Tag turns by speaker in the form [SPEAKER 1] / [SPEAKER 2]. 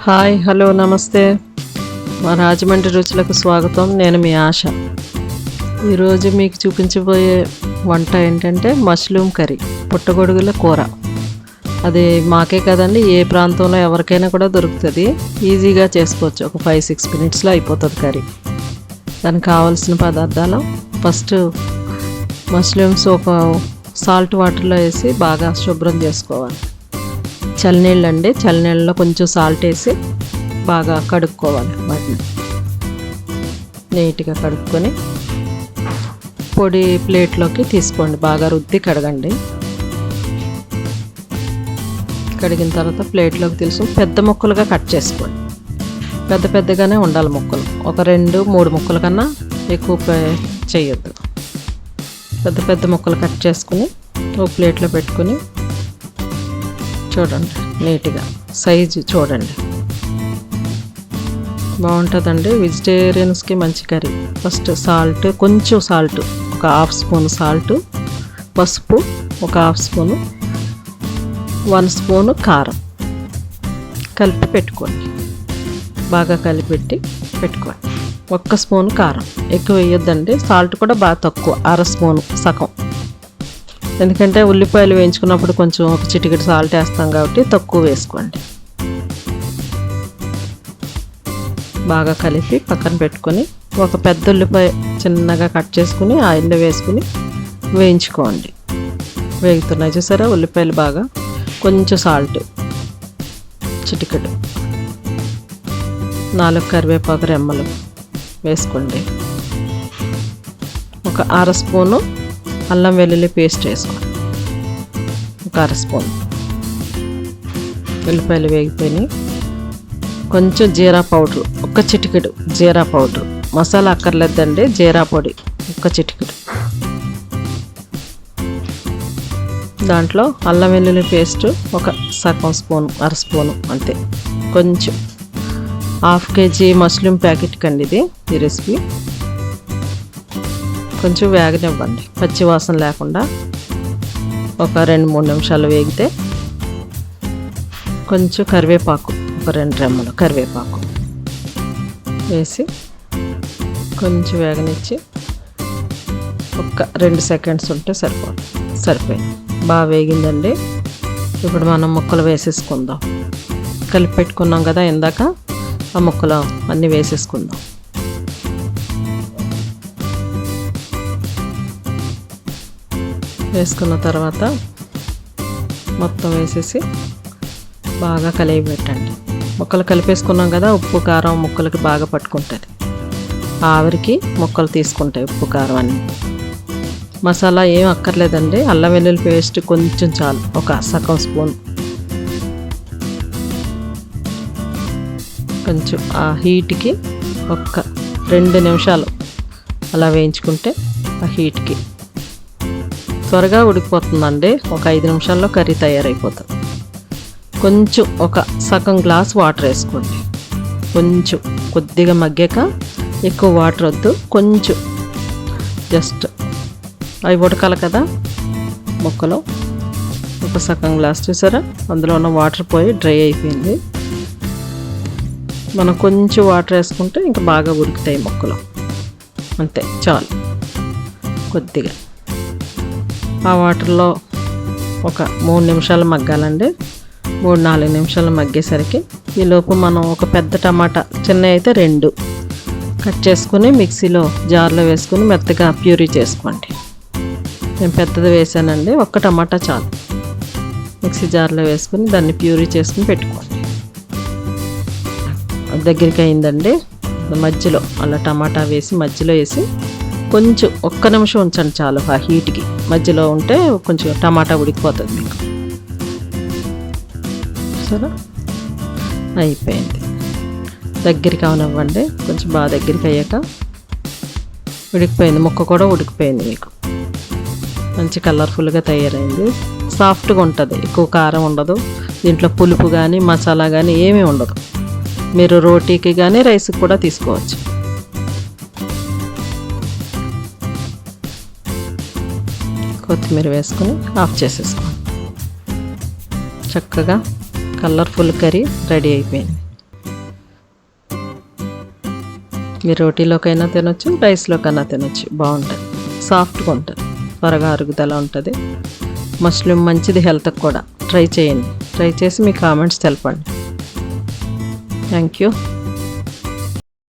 [SPEAKER 1] Hi hello నమస్తే. మా రాజమండ్రి రుచులకు స్వాగతం. నేను మీ ఆశ. ఈరోజు మీకు చూపించబోయే వంట ఏంటంటే మష్రూమ్ కర్రీ, పుట్టగొడుగుల కూర. అది మాకే కదండి, ఏ ప్రాంతంలో ఎవరికైనా కూడా దొరుకుతుంది. ఈజీగా చేసుకోవచ్చు. ఒక 5-6 మినిట్స్లో అయిపోతుంది కర్రీ. దానికి కావాల్సిన పదార్థాలు: ఫస్ట్ మష్రూమ్స్ ఒక సాల్ట్ వాటర్లో వేసి బాగా శుభ్రం చేసుకోవాలి. చల్లనీళ్ళు అండి, చల్లనీళ్ళలో కొంచెం సాల్ట్ వేసి బాగా కడుక్కోవాలి. వాటిని నీట్గా కడుక్కొని పొడి ప్లేట్లోకి తీసుకోండి. బాగా రుద్ది కడగండి. కడిగిన తర్వాత ప్లేట్లోకి తీసుకొని పెద్ద ముక్కలుగా కట్ చేసుకోండి. పెద్దగానే ఉండాలి ముక్కలు. ఒక 2-3 ముక్కల కన్నా ఎక్కువ చేయొద్దు. పెద్ద ముక్కలు కట్ చేసుకుని ఒక ప్లేట్లో పెట్టుకుని చూడండి, నీట్గా సైజు చూడండి, బాగుంటుందండి. వెజిటేరియన్స్కి మంచి కర్రీ. ఫస్ట్ సాల్ట్, కొంచెం సాల్ట్, ఒక 1/2 స్పూన్ సాల్ట్, పసుపు ఒక 1/2 స్పూను, 1 స్పూను కారం కలిపి పెట్టుకోండి. బాగా కలిపెట్టి పెట్టుకోండి. 1 స్పూను కారం, ఎక్కువ వేయొద్దండి. సాల్ట్ కూడా బాగా తక్కువ, 1/2 స్పూను, సగం. ఎందుకంటే ఉల్లిపాయలు వేయించుకున్నప్పుడు కొంచెం ఒక చిటికెడు సాల్ట్ వేస్తాం కాబట్టి తక్కువ వేసుకోండి. బాగా కలిపి పక్కన పెట్టుకొని ఒక పెద్ద ఉల్లిపాయ చిన్నగా కట్ చేసుకుని ఆయిల్లో వేసుకుని వేయించుకోండి. వేగుతున్నాయి చూసారా ఉల్లిపాయలు బాగా. కొంచెం సాల్ట్, చిటికెడు, 4 కరివేపాకు రెమ్మలు వేసుకోండి. ఒక 1/2 స్పూను అల్లం వెల్లుల్లి పేస్ట్ వేసుకోండి. ఒక 1/2 స్పూన్. ఉల్లిపాయలు వేగిపోయినాయి. కొంచెం జీరా పౌడర్, ఒక చిటికెడు జీరా పౌడర్. మసాలా అక్కర్లేదండి, జీరా పొడి ఒక చిటికెడు. దాంట్లో అల్లం వెల్లుల్లి పేస్ట్ ఒక సగం స్పూను, 1/2 స్పూను అంతే. కొంచెం 1/2 కేజీ మష్రూమ్ ప్యాకెట్ కండి ఇది, ఈ రెసిపీ. కొంచెం వేగనివ్వండి, పచ్చి వాసన లేకుండా. ఒక 2-3 నిమిషాలు వేగితే కొంచెం కరివేపాకు, ఒక 2 రెమ్మలు కరివేపాకు వేసి కొంచెం వేగనిచ్చి ఒక 2 సెకండ్స్ ఉంటే సరిపోయింది. బాగా వేగిందండి. ఇప్పుడు మనం ముక్కలు వేసేసుకుందాం. కలిపి పెట్టుకున్నాం కదా ఇందాక, ఆ ముక్కలు అన్నీ వేసేసుకుందాం. వేసుకున్న తర్వాత మొత్తం వేసేసి బాగా కలిపి పెట్టండి. ముక్కలు కలిపేసుకున్నాం కదా, ఉప్పు కారం ముక్కలకి బాగా పట్టుకుంటుంది. ఆవిరికి ముక్కలు తీసుకుంటాయి ఉప్పు కారం అన్నీ. మసాలా ఏం అక్కర్లేదండి. అల్లం వెల్లుల్లి పేస్ట్ కొంచెం చాలు, ఒక సగం స్పూన్. కొంచెం ఆ హీట్కి ఒక 2 నిమిషాలు అలా వేయించుకుంటే ఆ హీట్కి త్వరగా ఉడికిపోతుందండి. ఒక 5 నిమిషాల్లో కర్రీ తయారైపోతుంది. కొంచెం ఒక సగం గ్లాస్ వాటర్ వేసుకోండి. కొంచెం కొద్దిగా మగ్గాక, ఎక్కువ వాటర్ వద్దు, కొంచెం జస్ట్ అవి ఉడకాలి కదా ముక్కలు. ఒక సగం గ్లాస్ చూసారా, అందులో ఉన్న వాటర్ పోయి డ్రై అయిపోయింది. మనం కొంచెం వాటర్ వేసుకుంటే ఇంకా బాగా ఉడుకుతాయి ముక్కలు. అంతే, చాలు. కొద్దిగా ఆ వాటర్లో ఒక 3 నిమిషాలు మగ్గాలండి. 3-4 నిమిషాలు మగ్గేసరికి ఈలోపు మనం ఒక పెద్ద టమాటా, చిన్న అయితే 2 కట్ చేసుకుని మిక్సీలో జార్లో వేసుకుని మెత్తగా ప్యూరీ చేసుకోండి. నేను పెద్దది వేసానండి, 1 టమాటా చాలు. మిక్సీ జార్లో వేసుకుని దాన్ని ప్యూరీ చేసుకుని పెట్టుకోండి. దగ్గరికి అయిందండి. మధ్యలో అలా టమాటా వేసి మధ్యలో వేసి కొంచెం 1 నిమిషం ఉంచండి చాలు. ఆ హీట్కి మధ్యలో ఉంటే కొంచెం టమాటా ఉడికిపోతుంది మీకు. సరే, అయిపోయింది. దగ్గరికి అవనివ్వండి. కొంచెం బాగా దగ్గరికి అయ్యాక ఉడికిపోయింది. ముక్క కూడా ఉడికిపోయింది మీకు. మంచి కలర్ఫుల్గా తయారైంది. సాఫ్ట్గా ఉంటుంది, ఎక్కువ కారం ఉండదు. దీంట్లో పులుపు కానీ మసాలా కానీ ఏమీ ఉండదు. మీరు రోటీకి కానీ రైస్కి కూడా తీసుకోవచ్చు. కొత్తిమీర వేసుకొని ఆఫ్ చేసేసుకోండి. చక్కగా కలర్ఫుల్ కర్రీ రెడీ అయిపోయింది. మీరు రోటీలోకైనా తినొచ్చు, రైస్లోకైనా తినొచ్చు. బాగుంటుంది, సాఫ్ట్గా ఉంటుంది, త్వరగా అరుగుదల ఉంటుంది. మష్రూమ్ మంచిది హెల్త్కి కూడా. ట్రై చేయండి. ట్రై చేసి మీ కామెంట్స్ తెలపండి. Thank you.